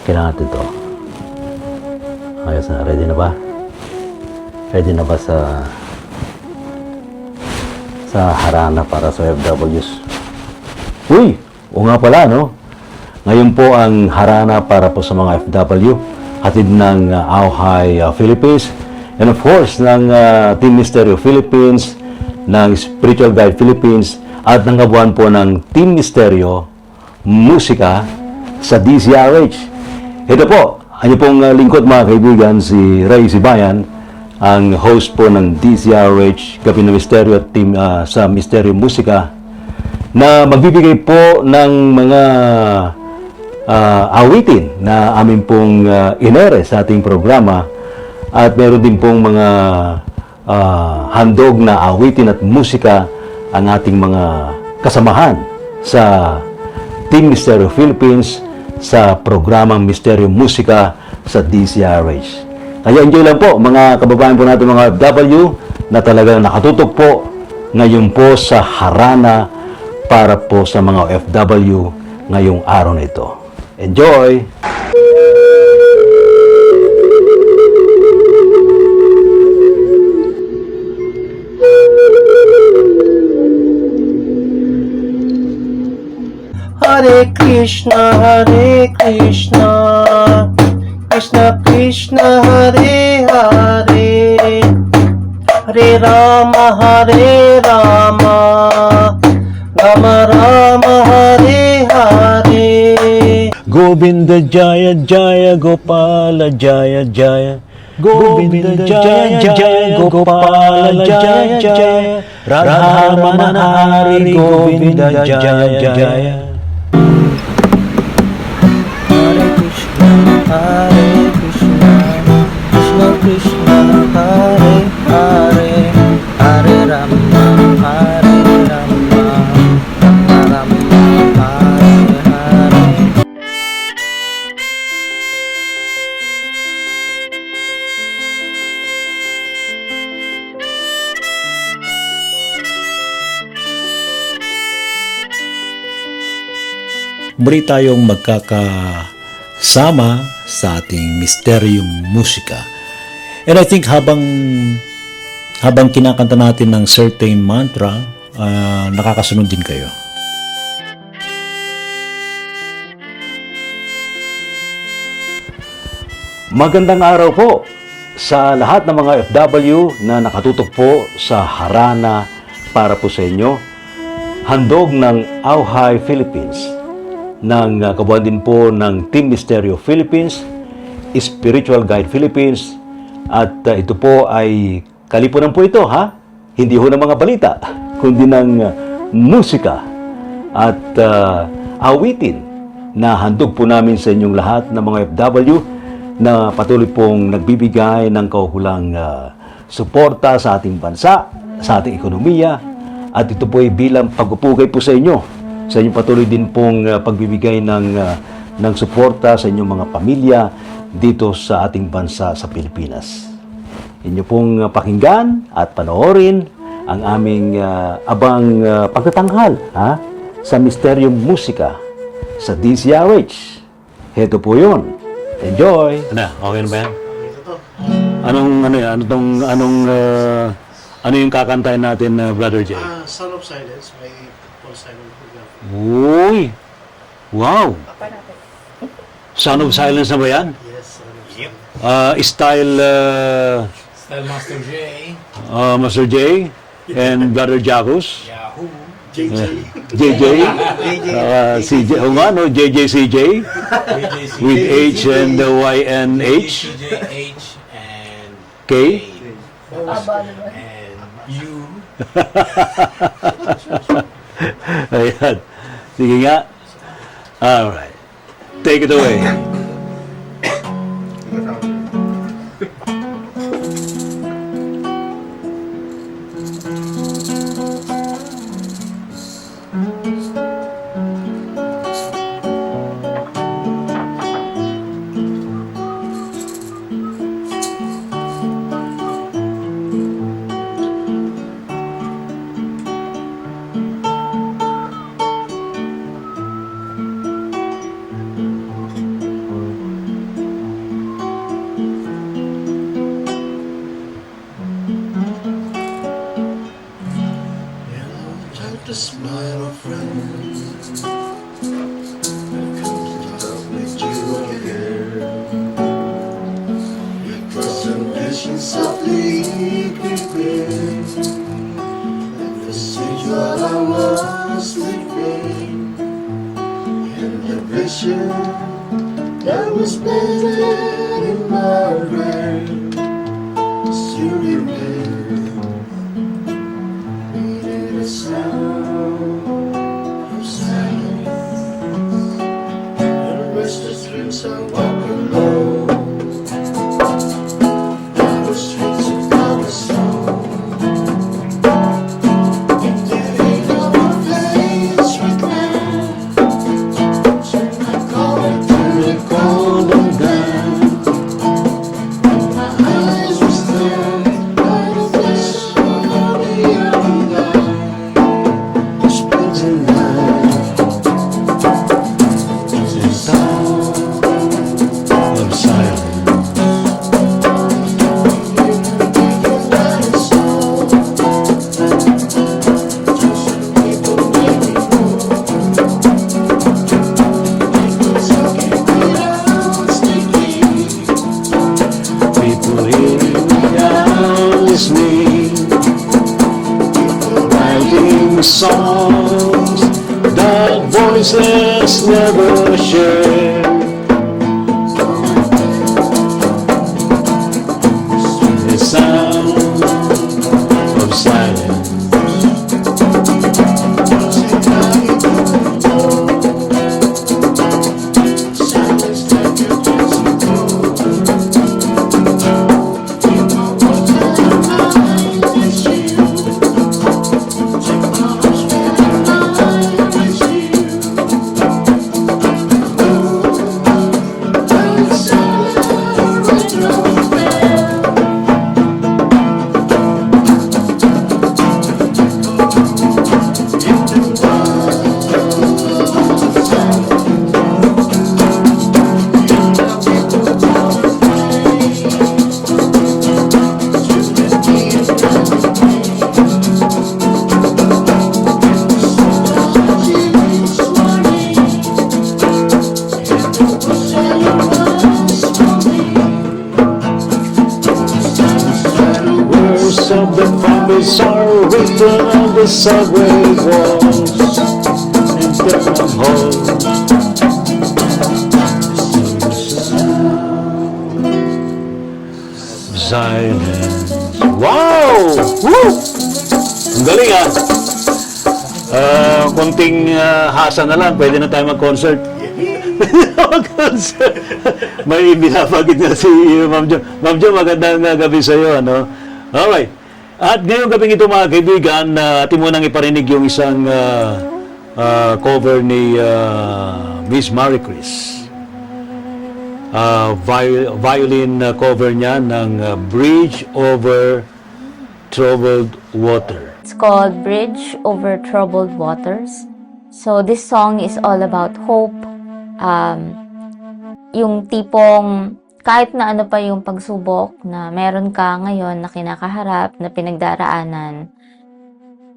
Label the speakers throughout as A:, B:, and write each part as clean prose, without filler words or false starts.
A: Kailangan natin ito. Ayos na. Ready na ba? Ready na ba sa harana para sa OFWs? Uy! O nga pala, no? Ngayon po ang harana para po sa mga FW. Hatid ng Auhay Philippines. And of course, ng Team Misteryo Philippines, ng Spiritual Guide Philippines, at ng kabuuan po ng Team Misteryo Musika sa DZRH. Ito po, ang pong lingkod mga kaibigan, si Ray Sibayan, ang host po ng DZRH, Gabi ng Misteryo at Team sa Misteryo Musika, na magbibigay po ng mga awitin na amin pong inere sa ating programa, at meron din pong mga handog na awitin at musika ang ating mga kasamahan sa Team Misteryo Philippines sa programang Misteryo Musika sa DZRH. Kaya enjoy lang po mga kababayan po natin mga FW na talagang nakatutok po ngayon po sa harana para po sa mga FW ngayong araw na ito. Enjoy!
B: Hare Krishna, Krishna Krishna, Hare Hare, Hare Rama, Rama Rama, Hare Hare.
A: Govinda Jaya Jaya Gopala Jaya Jaya, Govinda Jaya Jaya Gopala Jaya Jaya, Radha Manahari Govinda Jaya Jaya.
B: Hare Krishna, Krishna Krishna, Hare Hare, Hare Rama, Rama Rama, Hare Hare.
A: Muli tayong magkakasama sa ating Misteryo Musika. And I think habang kinakanta natin ng certain mantra, nakakasunod din kayo. Magandang araw po sa lahat ng mga FW na nakatutok po sa harana para po sa inyo. Handog ng Auhay Philippines, ng kabuuan din po ng Team Misteryo Philippines, Spiritual Guide Philippines, at ito po ay kalipunan po ito, ha? Hindi ho ng mga balita, kundi ng musika at awitin na handog po namin sa inyong lahat ng mga FW na patuloy pong nagbibigay ng kaukulang suporta sa ating bansa, sa ating ekonomiya, at ito po ay bilang pagpupugay po sa inyo, sa inyong patuloy din pong pagbibigay ng suporta sa inyong mga pamilya dito sa ating bansa sa Pilipinas. Inyo pong pakinggan at panoorin ang aming abang pagtatanghal sa Misteryong Musika sa DZRH. Heto po yun. Enjoy! Okay na ba yan? Ano yung kakantahin natin, Brother Jay?
C: Son of Silence by Paul Simon Hogan.
A: Uy! Wow! Son of Silence na ba yan?
C: Yes, Son of Silence.
A: Style
D: Master J.
A: Master J and Brother Jacos.
D: Yahoo.
C: JJ.
A: JJ. CJ. O nga, no? JJ CJ. With H and Y and H.
D: CJH and
A: K.
D: and U.
A: Ayan. Sige nga. Alright. Take it away.
C: vision that was painted in my brain. Still remains, needed a sound of silence. And restless dreams I walk alone down the streets of cobblestone. If there ain't no more place right now, turn my collar to the golden gun. My eyes were stared by the flash of the young light. The splitting light is the sound of silence. People hearing me out listening, writing songs that voices never share. The sound of silence. Words of the promise are written on the subway walls and town halls. Silence. Wow! Woo! Ang galing ah! Konting hasa na lang, pwede na tayo mag-concert. Mag-concert. May binabagit na si Ma'am Jo. Ma'am Jo, magandang gabi sa iyo. Ano? Alright. At ngayong gabing ito mga kaibigan, atin mo nang iparinig yung isang cover ni Miss Marie Chris. Violin cover niya ng Bridge Over Troubled Water.
E: It's called Bridge Over Troubled Waters. So this song is all about hope. Yung tipong kahit na ano pa yung pagsubok na meron ka ngayon na kinakaharap, na pinagdaraanan,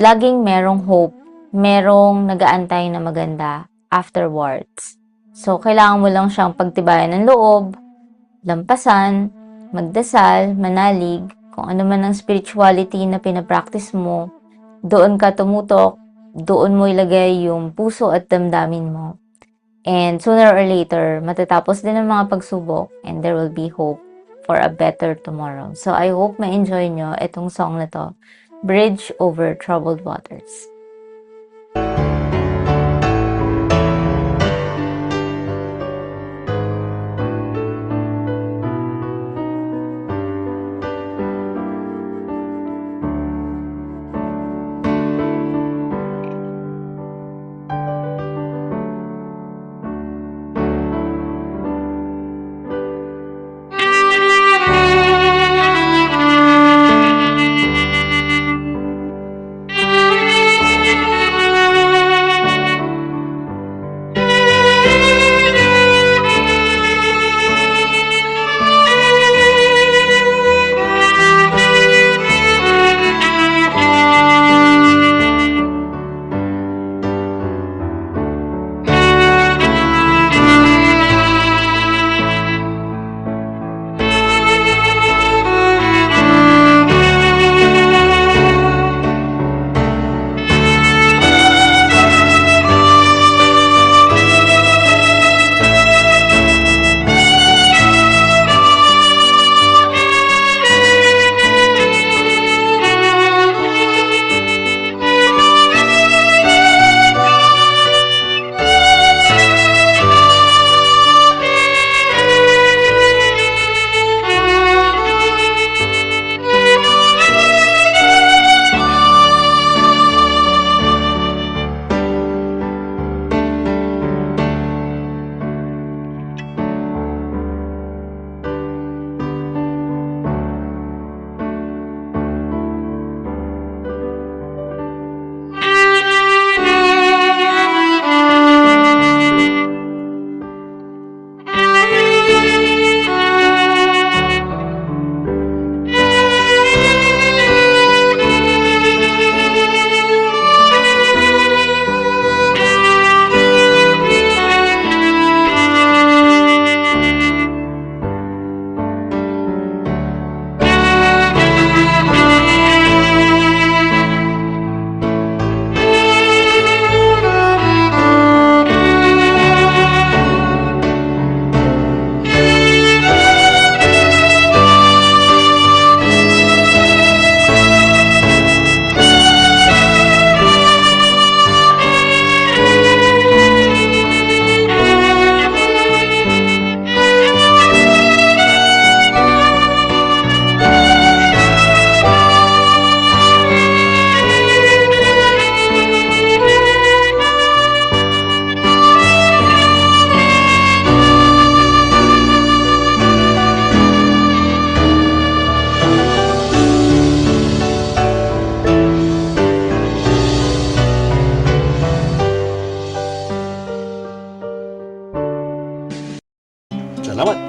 E: laging merong hope, merong nagaantay na maganda afterwards. So, kailangan mo lang siyang pagtibayan ng loob, lampasan, magdasal, manalig, kung ano man ang spirituality na pinapractice mo, doon ka tumutok, doon mo ilagay yung puso at damdamin mo. And sooner or later, matatapos din ang mga pagsubok and there will be hope for a better tomorrow. So I hope ma-enjoy nyo itong song na to, Bridge Over Troubled Waters.
A: Salamat.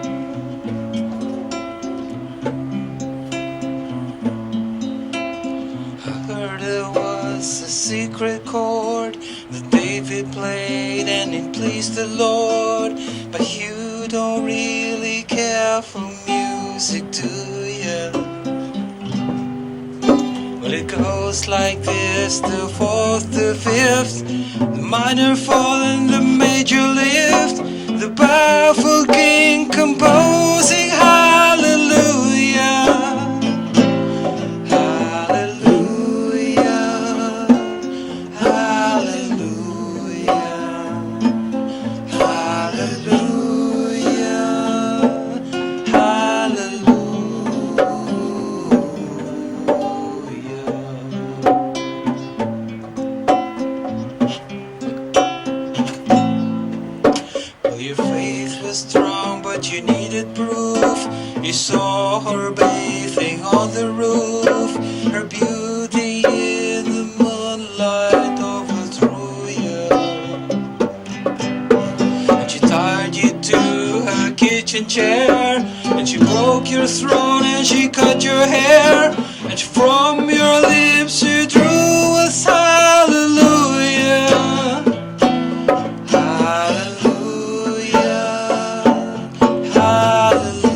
B: I heard there was a secret chord that David played and it pleased the Lord. But you don't really care for music, do you? Well, it goes like this: the fourth, the fifth, the minor fall and the major lift. The baffled king composing hallelujah. Hallelujah, hallelujah, hallelujah, hallelujah. Well, your faith was strong, but you needed proof. You saw her bathing on the roof, her beauty in the moonlight overthrew you. And she tied you to her kitchen chair, and she broke your throne, and she cut your hair, and from your lips she drew a hallelujah. Hallelujah, hallelujah,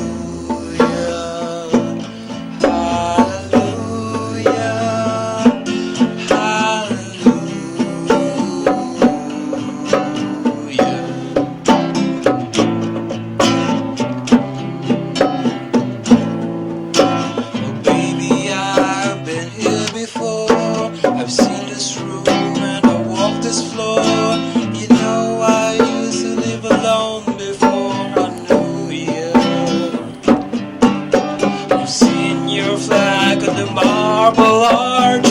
B: oh baby, I've been here before. I've seen this room and I walked this floor. You know, I used to live alone before I knew you. I've seen your flag on the marble arch.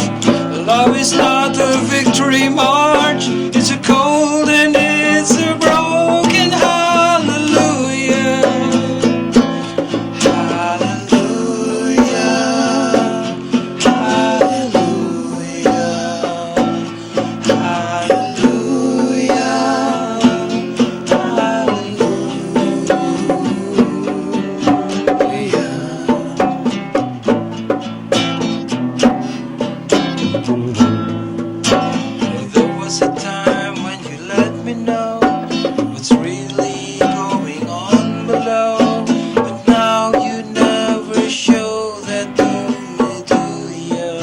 B: Love is not a victory march. It's a cold and it's a broken hallelujah. Hallelujah, hallelujah, there was a time when you let me know what's really going on below, but now you never show that to me, do you?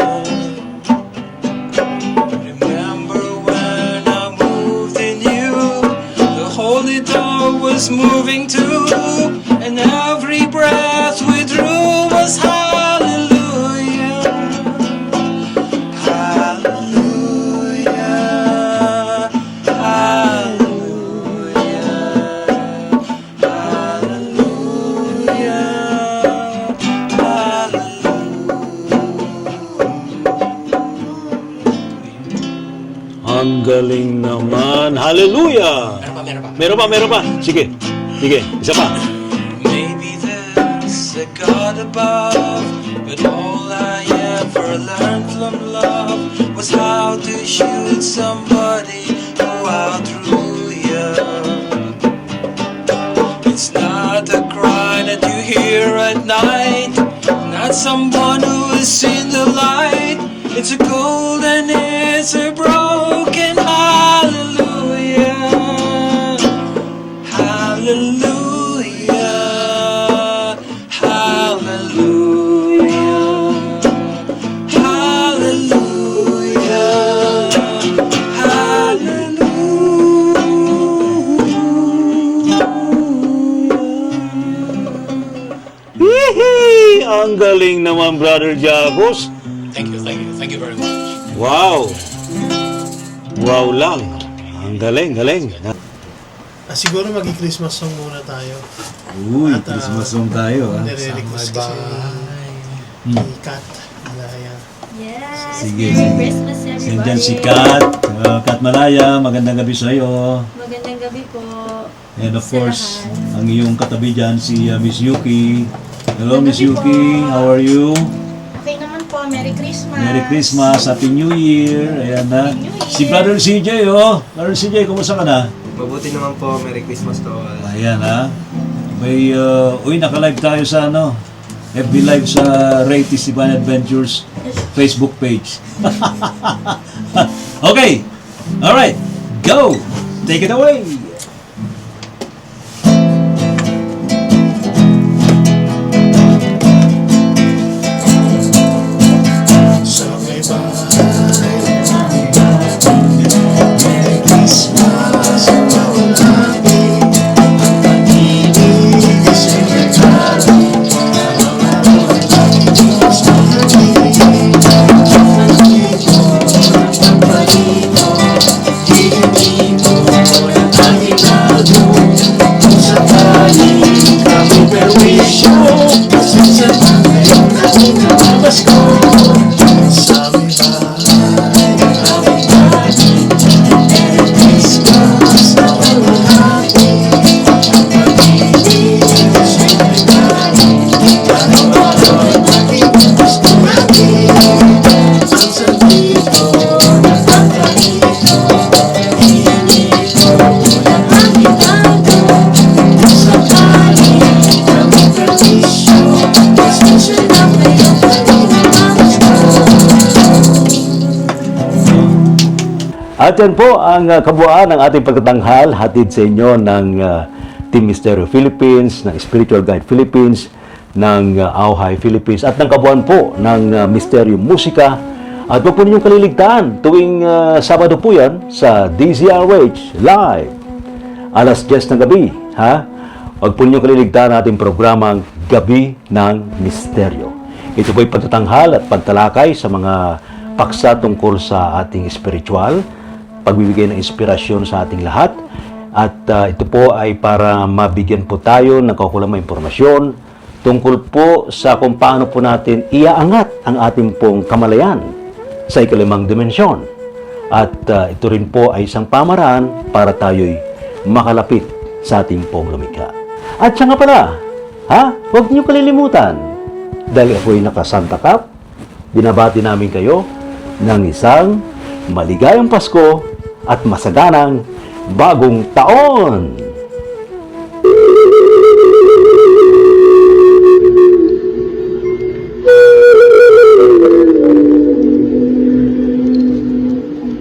B: Remember when I moved in you, the holy dove was moving too, and every breath we drew was hallelujah. Hallelujah, hallelujah, hallelujah, hallelujah.
A: Ang galing naman. Hallelujah! Meron pa. Sige. Isa pa.
B: Maybe there's a God above, but all I ever learned from love was how to shoot somebody who outdrew you. It's not a cry that you hear at night, not someone who has seen the light. It's a cold and it's a broken hallelujah. Hallelujah, hallelujah, hallelujah, hallelujah.
A: Hihi! Ang galing naman, Brother Jagos.
D: Thank you very much.
A: Wow! Wow lang. Ang galing.
F: Siguro mag-Christmas song muna tayo.
G: Uy,
F: At,
G: Christmas song tayo ha.
F: Nire-request kasi ni Kat Malaya.
H: Yes!
G: Sige,
H: Merry
G: sige.
H: Christmas, everybody!
G: Nandiyan si Kat Malaya, magandang gabi sa iyo.
H: Magandang gabi po.
G: And of
H: sa
G: course,
H: lahat.
G: ang iyong katabi dyan si Miss Yuki. Hello Miss
H: Magandang gabi
G: Yuki,
H: po.
G: how are you?
H: Okay naman po. Merry Christmas!
G: Merry Christmas, Happy New Year. Ayan na.
H: Happy New Year.
G: Si Brother CJ, oh. Brother CJ, kumusta ka na?
I: Mabuti naman po, Merry Christmas to all.
G: Ayan ha. May, naka-live tayo sa FB Live sa Ray T. Siban Adventures Facebook page. Okay. Alright. Go. Take it away.
F: Sa may bahay, Merry Christmas, mawalagi. Ang pag-ibig ay siyempre
A: At yan po ang kabuuan ng ating pagtatanghal, hatid sa inyo ng Team Misteryo Philippines, ng Spiritual Guide Philippines, ng Auhay Philippines, at ng kabuuan po ng Misteryo Musika. At huwag po ninyong kaliligtaan, tuwing Sabado po yan sa DZRH Live, alas 10 ng gabi. Huwag po ninyong kaliligtaan ating programang Gabi ng Misteryo. Ito po'y pagtatanghal at pagtalakay sa mga paksa tungkol sa ating spiritual, pagbibigay ng inspirasyon sa ating lahat. At ito po ay para mabigyan po tayo ng kaukulang impormasyon tungkol po sa kung paano po natin iaangat ang ating pong kamalayan sa ikalimang dimensyon. At ito rin po ay isang pamaraan para tayo'y makalapit sa ating pong lumikha. At siya nga pala, huwag niyo kalilimutan, dahil ako'y naka-Santa Cap, binabati namin kayo ng isang maligayang Pasko at masaganang bagong taon!